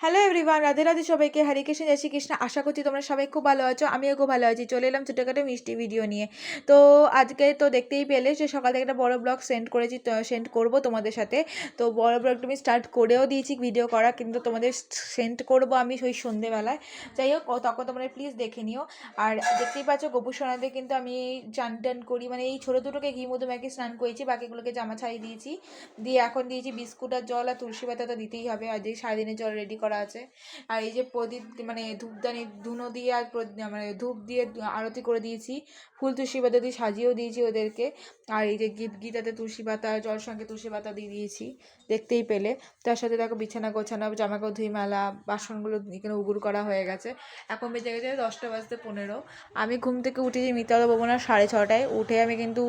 Hello everyone, Radhe Radhe সবাইকে। হরে কৃষ্ণ, জয় শ্রীকৃষ্ণ। আশা করছি তোমরা সবাই খুব ভালো আছো, আমিও খুব ভালো আছি। চলে এলাম ছোটোখাটো মিষ্টি ভিডিও নিয়ে। তো আজকে তো দেখতেই পেলে যে সকাল থেকে একটা বড় ব্লগ সেন্ড করেছি, তো সেন্ড করবো তোমাদের সাথে। তো বড় ব্লগটা আমি স্টার্ট করেও দিয়েছি ভিডিও করা, কিন্তু তোমাদের সেন্ড করবো আমি ওই সন্ধেবেলায়। যাই হোক, তখন তোমরা প্লিজ দেখে নিও। আর দেখতেই পাচ্ছ গোপু সোনাদের কিন্তু আমি চান টান করি, মানে এই ছোটো দুটোকে ঘি মধু মেখে স্নান করেছি, বাকিগুলোকে জামা ছাড়িয়ে দিয়েছি। দিয়ে এখন দিয়েছি বিস্কুট আর জল আর তুলসী পাতা তো দিতেই হবে, আর যে সারাদিনের জল রেডি করা আছে। আর এই যে প্রদীপ মানে ধূপদানি ধুনো দিয়ে আর মানে ধূপ দিয়ে আরতি করে দিয়েছি, ফুল তুলসী পাতা দিয়ে সাজিয়েও দিয়েছি ওদেরকে। আর এই যে গীতাতে তুলসী পাতা, জল সঙ্গে তুলসী পাতা দিয়ে দিয়েছি, দেখতেই পেলে। তার সাথে দেখো বিছানা গোছানো, জামাকাপড় ধুই মেলা, বাসনগুলো এখানে উগুর করা হয়ে গেছে। এখন বেজে গেছে 10:15। আমি ঘুম থেকে উঠেছি মিতাল বাবু না 6:30টায়। উঠে আমি কিন্তু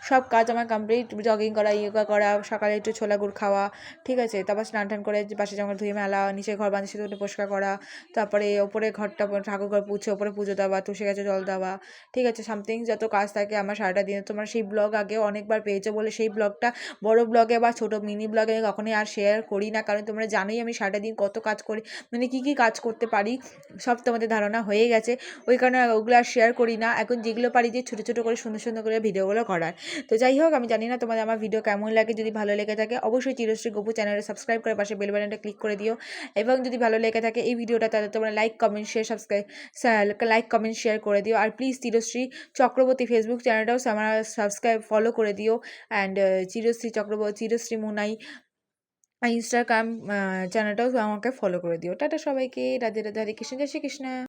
সব কাজ আমার কমপ্লিট, জগিং করা, ইয়োগা করা, সকালে একটু ছোলা গুড় খাওয়া, ঠিক আছে। তারপর স্নান টান করে বাসি জামা ধুয়ে মেলা, নিচে ঘর বাঁধি সেটা পরিষ্কার করা, তারপরে ওপরে ঘরটা ঠাকুর ঘর পুছে ওপরে পুজো দেওয়া, তুলসী গাছে জল দেওয়া, ঠিক আছে। সামথিং যত কাজ থাকে আমার সারাটা দিনে। তোমরা সেই ব্লগ আগেও অনেকবার পেয়েছো বলে সেই ব্লগটা বড় ব্লগে বা ছোটো মিনি ব্লগে আমি কখনোই আর শেয়ার করি না, কারণ তোমরা জানোই আমি সারাটা দিন কত কাজ করি, মানে কী কী কাজ করতে পারি সব তোমাদের ধারণা হয়ে গেছে। ওই কারণে ওগুলো আর শেয়ার করি না। এখন যেগুলো পারি যে ছোটো ছোটো করে সুন্দর সুন্দর করে ভিডিওগুলো করার। তো যাই হোক, আমি জানি না তোমাদের আমার ভিডিও কেমন লাগে। যদি ভালো লেগে থাকে অবশ্যই চিরশ্রী গপু চ্যানেলে সাবস্ক্রাইব করে পাশে বেল বাটনটা ক্লিক করে দিও। এবং যদি ভালো লেগে থাকে এই ভিডিওটা, তাহলে তোমরা লাইক কমেন্ট শেয়ার করে দিও। আর প্লিজ চিরশ্রী চক্রবর্তী ফেসবুক চ্যানেলটাও আমার সাবস্ক্রাইব ফলো করে দিও। অ্যান্ড চিরশ্রী মুনাই ইনস্টাগ্রাম চ্যানেলটাও আমাকে ফলো করে দিও। টাটা সবাইকে, রাধে রাধে, হরে কৃষ্ণ, জয় শ্রী কৃষ্ণ।